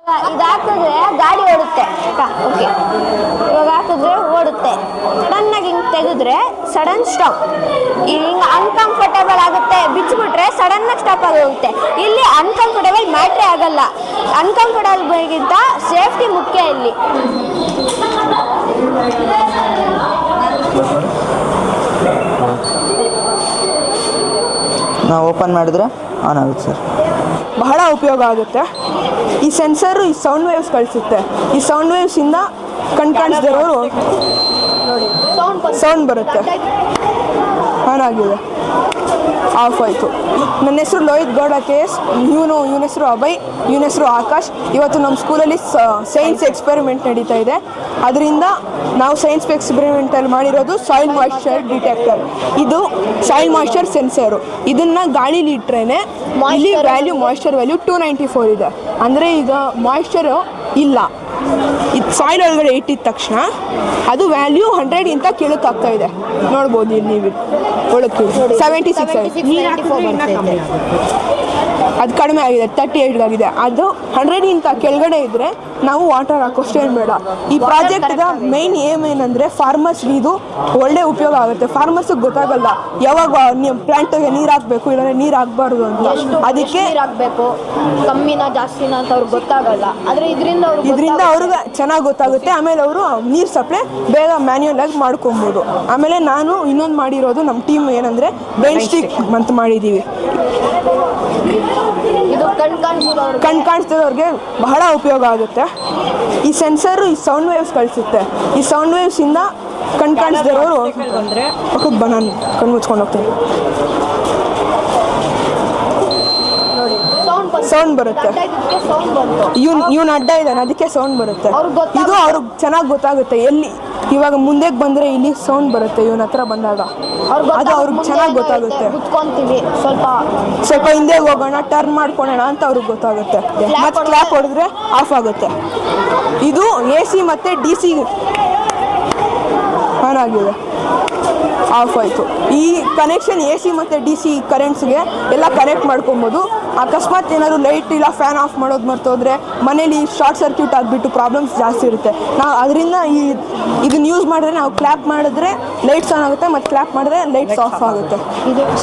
ಇದು ಹಾಕಿದ್ರೆ ಗಾಡಿ ಓಡುತ್ತೆ. ಓಕೆ, ಇವಾಗ ಹಾಕಿದ್ರೆ ಓಡುತ್ತೆ. ಸಡನ್ನಾಗಿ ಹಿಂಗೆ ತೆಗೆದ್ರೆ ಸಡನ್ ಸ್ಟಾಪ್. ಹಿಂಗೆ ಅನ್ಕಂಫರ್ಟೇಬಲ್ ಆಗುತ್ತೆ. ಬಿಚ್ಚಿಬಿಟ್ರೆ ಸಡನ್ನಾಗಿ ಸ್ಟಾಪ್ ಆಗಿ ಹೋಗುತ್ತೆ. ಇಲ್ಲಿ ಅನ್ಕಂಫರ್ಟೇಬಲ್ ಮ್ಯಾಟ್ರೇ ಆಗಲ್ಲ. ಅನ್ಕಂಫರ್ಟೇಬಲ್ಗಿಂತ ಸೇಫ್ಟಿ ಮುಖ್ಯ ಇಲ್ಲಿ. ನಾವು ಓಪನ್ ಮಾಡಿದ್ರೆ ಆನ್ ಆಗುತ್ತೆ ಸರ್. ಬಹಳ ಉಪಯೋಗ ಆಗುತ್ತೆ. ಈ ಸೆನ್ಸರು ಈ ಸೌಂಡ್ ವೇವ್ಸ್ ಕಳಿಸುತ್ತೆ. ಈ ಸೌಂಡ್ ವೇವ್ಸಿಂದ ಕಾಣಿಸ್ದಿರೋರು ಸೌಂಡ್ ಬರುತ್ತೆ. ಆನ್ ಆಗಿದೆ, ಆಫ್ ಆಯಿತು. ನನ್ನ ಹೆಸರು ಲೋಹಿತ್ ಗೌಡ KS. ಇವನ ಹೆಸರು ಅಭಯ್, ಇವನ ಹೆಸರು ಆಕಾಶ್. ಇವತ್ತು ನಮ್ಮ ಸ್ಕೂಲಲ್ಲಿ ಸೈನ್ಸ್ ಎಕ್ಸ್ಪೆರಿಮೆಂಟ್ ನಡೀತಾ ಇದೆ. ಅದರಿಂದ ನಾವು ಸೈನ್ಸ್ ಎಕ್ಸ್ಪೆರಿಮೆಂಟಲ್ಲಿ ಮಾಡಿರೋದು ಸಾಯಿಲ್ ಮಾಯಿಶ್ಚರ್ ಡಿಟೆಕ್ಟರ್. ಇದು ಸಾಯಿಲ್ ಮಾಯಿಶ್ಚರ್ ಸೆನ್ಸರು. ಇದನ್ನು ಗಾಳೀಲಿ ಇಟ್ಟರೆ ಇಲ್ಲಿ ಮಾಯಿಶ್ಚರ್ ವ್ಯಾಲ್ಯೂ 294 ಇದೆ. ಅಂದರೆ ಈಗ ಮಾಯಿಶ್ಚರು ಇಲ್ಲ. ಇದು ಸಾಯಿಲ್ ಒಳಗಡೆ ಇಟ್ಟಿದ ತಕ್ಷಣ ಅದು ವ್ಯಾಲ್ಯೂ 100ಗಿಂತ ಕೆಳಕ್ಕಾಗ್ತಾ ಇದೆ. ನೋಡ್ಬೋದು ಇಲ್ಲಿ ನೀವು ಒಳಕ್ಕೆ 76 ಅದು ಕಡಿಮೆ ಆಗಿದೆ, 38 ಆಗಿದೆ. ಅದು 100ಗಿಂತ ಕೆಳಗಡೆ ಇದ್ದರೆ ನಾವು ವಾಟರ್ ಹಾಕೋಷ್ಟೇನು ಬೇಡ. ಈ ಪ್ರಾಜೆಕ್ಟ್ದ ಮೇನ್ ಏಮ್ ಏನಂದರೆ ಫಾರ್ಮರ್ಸ್ಗೆ ಇದು ಒಳ್ಳೆ ಉಪಯೋಗ ಆಗುತ್ತೆ. ಫಾರ್ಮರ್ಸಿಗೆ ಗೊತ್ತಾಗಲ್ಲ ಯಾವಾಗ ನೀವು ಪ್ಲಾಂಟಿಗೆ ನೀರು ಹಾಕಬೇಕು ಇಲ್ಲ ನೀರು ಹಾಕಬಾರ್ದು ಅಂತ. ಅದಕ್ಕೆ ಹಾಕಬೇಕು, ಕಮ್ಮಿನ ಜಾಸ್ತಿನ ಅಂತ ಅವ್ರಿಗೆ ಗೊತ್ತಾಗಲ್ಲ. ಆದರೆ ಇದರಿಂದ ಅವ್ರಿಗೆ ಚೆನ್ನಾಗಿ ಗೊತ್ತಾಗುತ್ತೆ. ಆಮೇಲೆ ಅವರು ನೀರು ಸಪ್ಲೈ ಬೇಗ ಮ್ಯಾನ್ಯುಯಲ್ ಆಗಿ ಮಾಡ್ಕೊಬೋದು. ಆಮೇಲೆ ನಾನು ಇನ್ನೊಂದು ಮಾಡಿರೋದು ನಮ್ಮ ಟೀಮ್ ಏನಂದರೆ ಬೆಂಚ್ ಸ್ಟಿಕ್ ಅಂತ ಮಾಡಿದ್ದೀವಿ. ಕಣ್ ಕಾಣಿಸ್ತಿರೋರಿಗೆ ಬಹಳ ಉಪಯೋಗ ಆಗುತ್ತೆ. ಈ ಸೆನ್ಸರು ಈ ಸೌಂಡ್ ವೇವ್ಸ್ ಕಳಿಸುತ್ತೆ. ಈ ಸೌಂಡ್ ವೇವ್ಸಿಂದ ಕಾಣಿಸ್ದಿರೋರು ನಾನು ಕಣ್ಣು ಮುಚ್ಕೊಂಡು ಹೋಗ್ತೀನಿ. ಸೌಂಡ್ ಬರುತ್ತೆ. ಇವನು ಅಡ್ಡ ಇದ್ದಾನೆ, ಅದಕ್ಕೆ ಸೌಂಡ್ ಬರುತ್ತೆ. ಇದು ಅವ್ರಿಗೆ ಚೆನ್ನಾಗಿ ಗೊತ್ತಾಗುತ್ತೆ. ಎಲ್ಲಿ ಇವಾಗ ಮುಂದೆ ಬಂದರೆ ಇಲ್ಲಿ ಸೌಂಡ್ ಬರುತ್ತೆ. ಇವನ ಹತ್ರ ಬಂದಾಗ ಅದು ಅವ್ರಿಗೆ ಚೆನ್ನಾಗಿ ಗೊತ್ತಾಗುತ್ತೆ. ಸ್ವಲ್ಪ ಹಿಂದೆ ಹೋಗೋಣ, ಟರ್ನ್ ಮಾಡ್ಕೊಳ್ಳೋಣ ಅಂತ ಅವ್ರಿಗೆ ಗೊತ್ತಾಗುತ್ತೆ. ಮತ್ತೆ ಕ್ಲಾಪ್ ಹೊಡೆದ್ರೆ ಆಫ್ ಆಗುತ್ತೆ. ಇದು AC ಮತ್ತು DC ಆನ್ ಆಗಿದೆ, ಆಫ್ ಆಯಿತು. ಈ ಕನೆಕ್ಷನ್ AC ಮತ್ತು DC ಕರೆಂಟ್ಸ್ಗೆ ಎಲ್ಲ ಕನೆಕ್ಟ್ ಮಾಡ್ಕೊಬೋದು. ಅಕಸ್ಮಾತ್ ಏನಾದರೂ ಲೈಟ್ ಇಲ್ಲ ಫ್ಯಾನ್ ಆಫ್ ಮಾಡೋದು ಮರ್ತೋದ್ರೆ ಮನೇಲಿ ಶಾರ್ಟ್ ಸರ್ಕ್ಯೂಟ್ ಆಗಿಬಿಟ್ಟು ಪ್ರಾಬ್ಲಮ್ಸ್ ಜಾಸ್ತಿ ಇರುತ್ತೆ. ನಾವು ಅದರಿಂದ ಇದನ್ನ ಯೂಸ್ ಮಾಡಿದ್ರೆ ನಾವು ಕ್ಲಾಪ್ ಮಾಡಿದ್ರೆ ಲೈಟ್ಸ್ ಆನ್ ಆಗುತ್ತೆ, ಮತ್ತು ಕ್ಲಾಪ್ ಮಾಡಿದ್ರೆ ಲೈಟ್ಸ್ ಆಫ್ ಆಗುತ್ತೆ.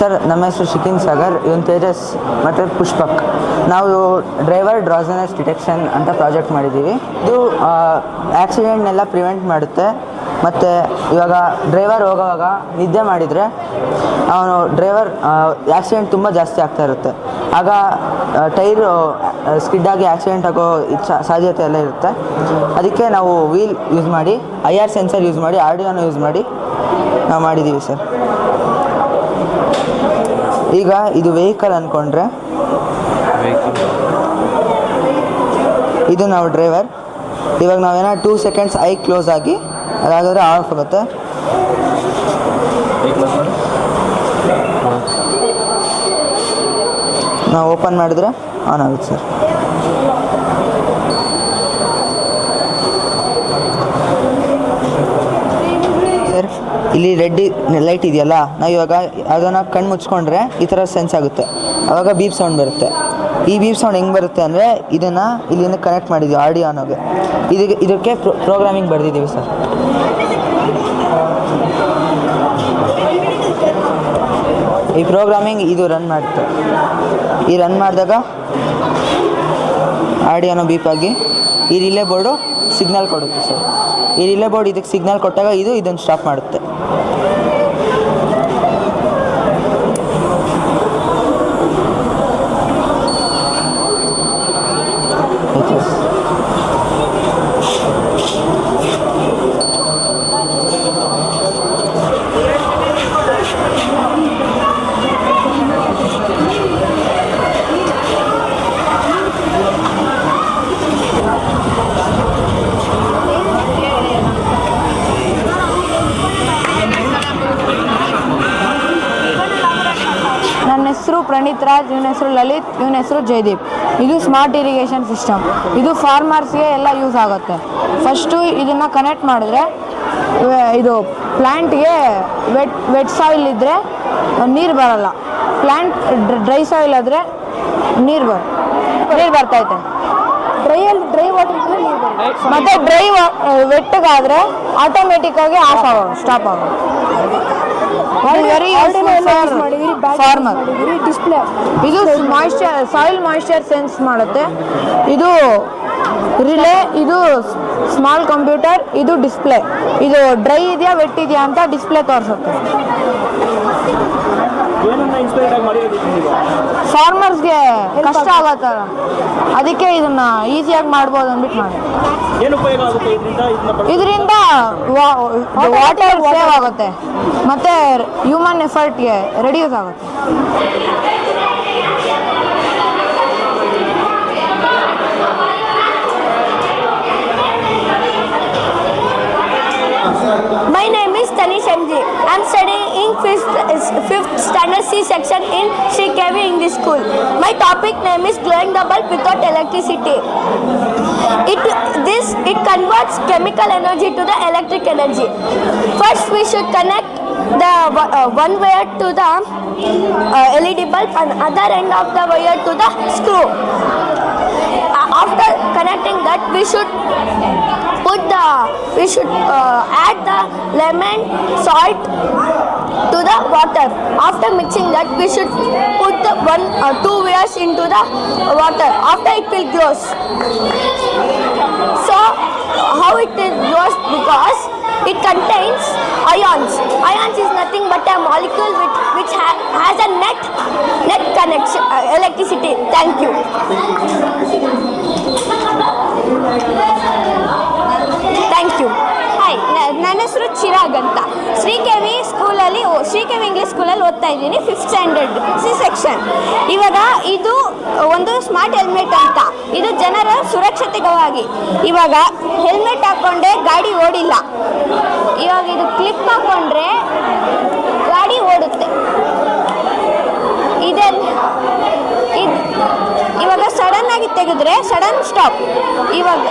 ಸರ್, ನಮ್ಮ ಹೆಸರು ಶಿಖಿನ್ ಸಾಗರ್, ಇವನು ತೇಜಸ್ ಮತ್ತು ಪುಷ್ಪಕ್. ನಾವು ಡ್ರೈವರ್ ಡ್ರಾಸನೆಸ್ ಡಿಟೆಕ್ಷನ್ ಅಂತ ಪ್ರಾಜೆಕ್ಟ್ ಮಾಡಿದ್ದೀವಿ. ಇದು ಆ್ಯಕ್ಸಿಡೆಂಟ್ನೆಲ್ಲ ಪ್ರಿವೆಂಟ್ ಮಾಡುತ್ತೆ. ಮತ್ತು ಇವಾಗ ಡ್ರೈವರ್ ಹೋಗೋವಾಗ ನಿದ್ದೆ ಮಾಡಿದರೆ ಡ್ರೈವರ್ ಆ್ಯಕ್ಸಿಡೆಂಟ್ ತುಂಬ ಜಾಸ್ತಿ ಆಗ್ತಾ ಇರುತ್ತೆ. ಆಗ ಟೈರು ಸ್ಕಿಡ್ಡಾಗಿ ಆ್ಯಕ್ಸಿಡೆಂಟ್ ಆಗೋ ಸಾಧ್ಯತೆ ಎಲ್ಲ ಇರುತ್ತೆ. ಅದಕ್ಕೆ ನಾವು ವೀಲ್ ಯೂಸ್ ಮಾಡಿ, IR ಸೆನ್ಸರ್ ಯೂಸ್ ಮಾಡಿ, ಆರ್ಡಿಯೋನ ಯೂಸ್ ಮಾಡಿ ನಾವು ಮಾಡಿದ್ದೀವಿ ಸರ್. ಈಗ ಇದು ವೆಹಿಕಲ್ ಅಂದ್ಕೊಂಡ್ರೆ ಇದು ನಾವು ಡ್ರೈವರ್. ಇವಾಗ ನಾವೇನೋ 2 ಸೆಕೆಂಡ್ಸ್ ಐ ಕ್ಲೋಸ್ ಆಗಿ ಅದಾದರೆ ಆಫ್ ಆಗುತ್ತೆ. ನಾವು ಓಪನ್ ಮಾಡಿದ್ರೆ ಆನ್ ಆಗುತ್ತೆ ಸರ್. ಸರ್, ಇಲ್ಲಿ ರೆಡ್ ಲೈಟ್ ಇದೆಯಲ್ಲ, ನಾವು ಇವಾಗ ಅದನ್ನು ಕಣ್ಣು ಮುಚ್ಕೊಂಡ್ರೆ ಈ ಥರ ಸೆನ್ಸ್ ಆಗುತ್ತೆ. ಆವಾಗ ಬೀಪ್ ಸೌಂಡ್ ಬರುತ್ತೆ. ಈ ಬೀಪ್ ಸೌಂಡ್ ಹೆಂಗೆ ಬರುತ್ತೆ ಅಂದರೆ ಇದನ್ನು ಇಲ್ಲಿಂದ ಕನೆಕ್ಟ್ ಮಾಡಿದ್ದೀವಿ ಆಡಿಯೋ ಅನ್ನೋಗೆ. ಇದಕ್ಕೆ ಪ್ರೋಗ್ರಾಮಿಂಗ್ ಬರೆದಿದ್ದೀವಿ ಸರ್. ಈ ಪ್ರೋಗ್ರಾಮಿಂಗ್ ಇದು ರನ್ ಮಾಡುತ್ತೆ. ಈ ರನ್ ಮಾಡಿದಾಗ ಆಡಿಯೋನೋ ಬೀಪ್ ಆಗಿ ಈ ರಿಲೇ ಬೋರ್ಡು ಸಿಗ್ನಲ್ ಕೊಡುತ್ತೆ ಸರ್. ಈ ರಿಲೇ ಬೋರ್ಡ್ ಇದಕ್ಕೆ ಸಿಗ್ನಲ್ ಕೊಟ್ಟಾಗ ಇದನ್ನು ಸ್ಟಾಪ್ ಮಾಡುತ್ತೆ. ನನ್ನ ಹೆಸರು ಪ್ರಣೀತ್ ರಾಜ್, ಇವನ ಹೆಸರು ಲಲಿತ್, ಇವನ ಹೆಸರು ಜಯದೀಪ್. ಇದು ಸ್ಮಾರ್ಟ್ ಇರಿಗೇಷನ್ ಸಿಸ್ಟಮ್. ಇದು ಫಾರ್ಮರ್ಸ್ಗೆ ಎಲ್ಲ ಯೂಸ್ ಆಗುತ್ತೆ. ಫಸ್ಟು ಇದನ್ನು ಕನೆಕ್ಟ್ ಮಾಡಿದ್ರೆ ಇದು ಪ್ಲ್ಯಾಂಟ್ಗೆ ವೆಟ್ ಸಾಯಿಲ್ ಇದ್ದರೆ ನೀರು ಬರಲ್ಲ. ಡ್ರೈ ಸಾಯಿಲ್ ಆದರೆ ನೀರು ಬರ್ತೈತೆ. ಡ್ರೈ ಮತ್ತೆ ಡ್ರೈ ವೆಟ್ಟಗಾದ್ರೆ ಆಟೋಮೆಟಿಕ್ ಆಗಿ ಆಫ್ ಆಗೋದು, ಸ್ಟಾಪ್ ಆಗೋದು. Very farmer. ಡಿಸ್ಪ್ಲೇ ಇದು ಸಾಯಿಲ್ ಮಾಯಿಶ್ಚರ್ ಸೆನ್ಸ್ ಮಾಡುತ್ತೆ. ಇದು ರಿಲೇ, ಇದು ಸ್ಮಾಲ್ ಕಂಪ್ಯೂಟರ್, ಇದು ಡಿಸ್ಪ್ಲೇ. ಇದು ಡ್ರೈ ಇದೆಯಾ ವೆಟ್ ಇದೆಯಾ ಅಂತ ಡಿಸ್ಪ್ಲೇ ತೋರಿಸುತ್ತೆ. ಫಾರ್ಮರ್ಸ್ಗೆ ಕಷ್ಟ ಆಗತ್ತಲ್ಲ, ಅದಕ್ಕೆ ಇದನ್ನ ಈಸಿಯಾಗಿ ಮಾಡ್ಬೋದು ಅಂದ್ಬಿಟ್ಟು ಮಾಡಿ. ಇದರಿಂದ ವಾಟರ್ ಸೇವ್ ಆಗುತ್ತೆ ಮತ್ತೆ ಹ್ಯೂಮನ್ ಎಫರ್ಟ್ಗೆ ರೆಡ್ಯೂಸ್ ಆಗುತ್ತೆ. My name is Tanish MG. I am studying in 5th standard C section in Sri KV English School. My topic name is glowing the bulb without electricity. It converts chemical energy to the electric energy. First, we should connect the one wire to the LED bulb and other end of the wire to the screw. After connecting that, we should add the lemon salt to the water. After mixing that, we should put the two wires into the water. After it will glows. So how it glows? Because it contains ions. Ions is nothing but a molecule which has a net connection electricity. Thank you. Thank you. ಹಾಯ್, ನನ್ನ ಹೆಸರು ಚಿರಾಗ್ ಅಂತ. Shri K V English ಸ್ಕೂಲಲ್ಲಿ ಓದ್ತಾ ಇದ್ದೀನಿ, 5th standard C section. ಇವಾಗ ಇದು ಒಂದು ಸ್ಮಾರ್ಟ್ ಹೆಲ್ಮೆಟ್ ಅಂತ, ಇದು ಜನರ ಸುರಕ್ಷತೆಗಾಗಿ. ಇವಾಗ ಹೆಲ್ಮೆಟ್ ಹಾಕ್ಕೊಂಡ್ರೆ ಗಾಡಿ ಓಡಿಲ್ಲ. ಇವಾಗ ಇದು ಕ್ಲಿಪ್ ಹಾಕ್ಕೊಂಡ್ರೆ ಗಾಡಿ ಓಡುತ್ತೆ. ಇವಾಗ ಸಡನ್ ಆಗಿ ತೆಗೆದ್ರೆ ಸಡನ್ ಸ್ಟಾಪ್. ಇವಾಗ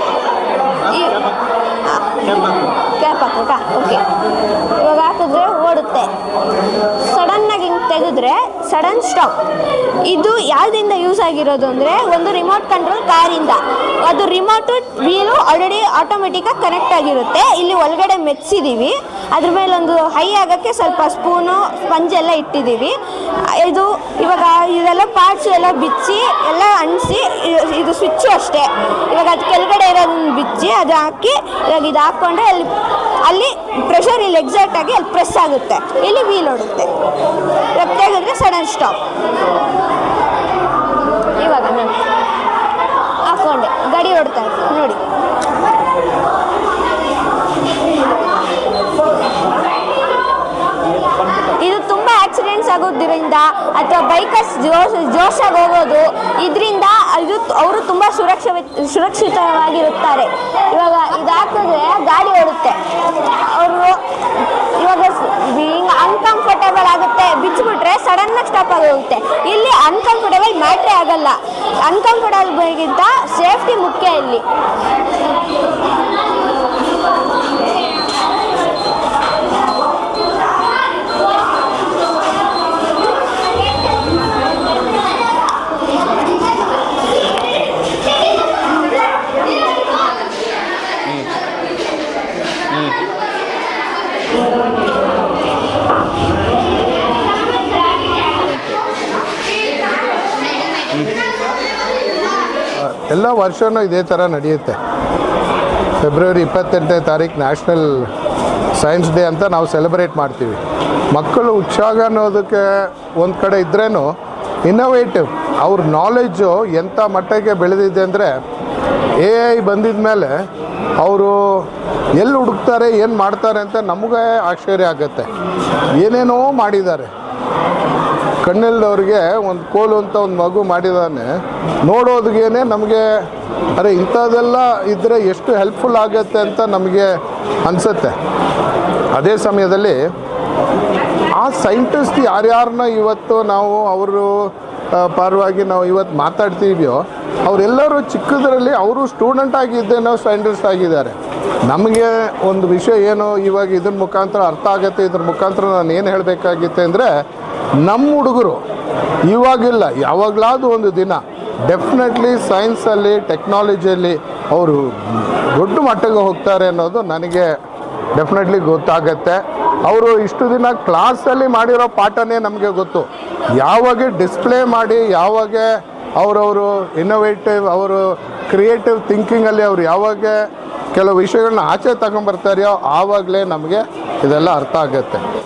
ಕ್ಯಾಪ್ ಹಾಕೋಕಾ? ಓಕೆ. ಇವಾಗ ಹಾಕಿದ್ರೆ ಓಡುತ್ತೆ. ಸಡನ್ನಾಗಿ ಹಿಂಗೆ ತೆಗೆದ್ರೆ ಸಡನ್ ಸ್ಟಾಪ್. ಇದು ಯಾವುದರಿಂದ ಯೂಸ್ ಆಗಿರೋದು ಅಂದರೆ, ಒಂದು ರಿಮೋಟ್ ಕಂಟ್ರೋಲ್ ಕಾರಿಂದ. ಅದು ರಿಮೋಟು ವೀಲು ಆಲ್ರೆಡಿ ಆಟೋಮೆಟಿಕಾಗಿ ಕನೆಕ್ಟ್ ಆಗಿರುತ್ತೆ. ಇಲ್ಲಿ ಒಳಗಡೆ ಮೆಚ್ಚಿದ್ದೀವಿ. ಅದ್ರ ಮೇಲೆ ಒಂದು ಹೈ ಆಗೋಕ್ಕೆ ಸ್ವಲ್ಪ ಸ್ಪೂನು ಸ್ಪಂಜ್ ಎಲ್ಲ ಇಟ್ಟಿದ್ದೀವಿ. ಇವಾಗ ಇದೆಲ್ಲ ಪಾರ್ಟ್ಸು ಎಲ್ಲ ಬಿಚ್ಚಿ ಎಲ್ಲ ಅಂಟಿಸಿ, ಇದು ಸ್ವಿಚ್ಚು ಅಷ್ಟೇ. ಇವಾಗ ಅದು ಕೆಳಗಡೆ ಇರೋದನ್ನ ಬಿಚ್ಚಿ ಅದು ಹಾಕಿ, ಇವಾಗ ಇದು ಹಾಕ್ಕೊಂಡ್ರೆ ಅಲ್ಲಿ ಪ್ರೆಷರ್ ಇಲ್ಲಿ ಎಕ್ಸಾಕ್ಟ್ ಆಗಿ ಅಲ್ಲಿ ಪ್ರೆಸ್ ಆಗುತ್ತೆ, ಇಲ್ಲಿ ವೀಲ್ ಓಡುತ್ತೆ. ಇವಾಗ ತೆಗೆದ್ರೆ ಸಡನ್ ಸ್ಟಾಪ್. ಇವಾಗ ನಾನು ಹಾಕ್ಕೊಂಡೆ, ಗಾಡಿ ಓಡ್ತಾ ಇದೆ ನೋಡಿ. ಇದು ತುಂಬ ಆಕ್ಸಿಡೆಂಟ್ಸ್ ಆಗೋದ್ರಿಂದ ಅಥವಾ ಬೈಕರ್ಸ್ ಜೋಶಾಗಿ ಹೋಗೋದು, ಇದರಿಂದ ಅವರು ತುಂಬ ಸುರಕ್ಷಿತವಾಗಿರುತ್ತಾರೆ. ಇವಾಗ ಇದು ಹಾಕಿದ್ರೆ ಗಾಡಿ ಓಡುತ್ತೆ. ಅವರು ಇವಾಗ ಹಿಂಗೆ ಅನ್ಕಂಫರ್ಟೇಬಲ್ ಆಗುತ್ತೆ, ಬಿಚ್ಚಿಬಿಟ್ರೆ ಸಡನ್ನಾಗಿ ಸ್ಟಾಪ್ ಆಗಿ ಹೋಗುತ್ತೆ. ಇಲ್ಲಿ ಅನ್ಕಂಫರ್ಟೇಬಲ್ ಮ್ಯಾಟ್ರೇ ಆಗಲ್ಲ. ಅನ್ಕಂಫರ್ಟೇಬಲ್ಗಿಂತ ಸೇಫ್ಟಿ ಮುಖ್ಯ ಇಲ್ಲಿ. ಎಲ್ಲ ವರ್ಷವೂ ಇದೇ ಥರ ನಡೆಯುತ್ತೆ. ಫೆಬ್ರವರಿ 28ನೇ ತಾರೀಕು ನ್ಯಾಷನಲ್ ಸೈನ್ಸ್ ಡೇ ಅಂತ ನಾವು ಸೆಲೆಬ್ರೇಟ್ ಮಾಡ್ತೀವಿ. ಮಕ್ಕಳು ಉತ್ಸಾಹ ಅನ್ನೋದಕ್ಕೆ ಒಂದು ಕಡೆ ಇದ್ರೇನು, ಇನ್ನೋವೇಟಿವ್ ಅವ್ರ ನಾಲೆಡ್ಜು ಎಂಥ ಮಟ್ಟಕ್ಕೆ ಬೆಳೆದಿದೆ ಅಂದರೆ, AI ಬಂದಿದ ಮೇಲೆ ಅವರು ಎಲ್ಲಿ ಹುಡುಕ್ತಾರೆ, ಏನು ಮಾಡ್ತಾರೆ ಅಂತ ನಮಗೆ ಆಶ್ಚರ್ಯ ಆಗುತ್ತೆ. ಏನೇನೋ ಮಾಡಿದ್ದಾರೆ. ಕಣ್ಣಿಲ್ದವ್ರಿಗೆ ಒಂದು ಕೋಲು ಅಂತ ಒಂದು ಮಗು ಮಾಡಿದಾನೆ, ನೋಡೋದಕ್ಕೇನೆ ನಮಗೆ ಅರೆ ಇಂಥದ್ದೆಲ್ಲ ಇದ್ದರೆ ಎಷ್ಟು ಹೆಲ್ಪ್ಫುಲ್ ಆಗುತ್ತೆ ಅಂತ ನಮಗೆ ಅನಿಸುತ್ತೆ. ಅದೇ ಸಮಯದಲ್ಲಿ ಆ ಸೈಂಟಿಸ್ಟ್ ಯಾರ್ಯಾರನ್ನ ಇವತ್ತು ನಾವು ಅವರು ಪರವಾಗಿ ನಾವು ಇವತ್ತು ಮಾತಾಡ್ತೀವಿಯೋ, ಅವರೆಲ್ಲರೂ ಚಿಕ್ಕದರಲ್ಲಿ ಅವರು ಸ್ಟೂಡೆಂಟ್ ಆಗಿದ್ದೇನೋ ಸೈಂಟಿಸ್ಟ್ ಆಗಿದ್ದಾರೆ. ನಮಗೆ ಒಂದು ವಿಷಯ ಏನು ಇವಾಗ ಇದ್ರ ಮುಖಾಂತರ ಅರ್ಥ ಆಗುತ್ತೆ. ಇದ್ರ ಮುಖಾಂತರ ನಾನು ಏನು ಹೇಳಬೇಕಾಗಿತ್ತೆ ಅಂದರೆ, ನಮ್ಮ ಹುಡುಗರು ಇವಾಗಿಲ್ಲ, ಯಾವಾಗಲಾದರೂ ಒಂದು ದಿನ ಡೆಫಿನೆಟ್ಲಿ ಸೈನ್ಸಲ್ಲಿ ಟೆಕ್ನಾಲಜಿಯಲ್ಲಿ ಅವರು ದೊಡ್ಡ ಮಟ್ಟಿಗೆ ಹೋಗ್ತಾರೆ ಅನ್ನೋದು ನನಗೆ ಡೆಫಿನೆಟ್ಲಿ ಗೊತ್ತಾಗತ್ತೆ. ಅವರು ಇಷ್ಟು ದಿನ ಕ್ಲಾಸಲ್ಲಿ ಮಾಡಿರೋ ಪಾಠನೇ ನಮಗೆ ಗೊತ್ತು. ಯಾವಾಗ ಡಿಸ್ಪ್ಲೇ ಮಾಡಿ, ಯಾವಾಗ ಅವರವರು ಇನ್ನೋವೇಟಿವ್, ಅವರು ಕ್ರಿಯೇಟಿವ್ ಥಿಂಕಿಂಗಲ್ಲಿ ಅವ್ರು ಯಾವಾಗ ಕೆಲವು ವಿಷಯಗಳನ್ನ ಆಚೆ ತಗೊಂಬರ್ತಾರೆಯೋ ಆವಾಗಲೇ ನಮಗೆ ಇದೆಲ್ಲ ಅರ್ಥ ಆಗುತ್ತೆ.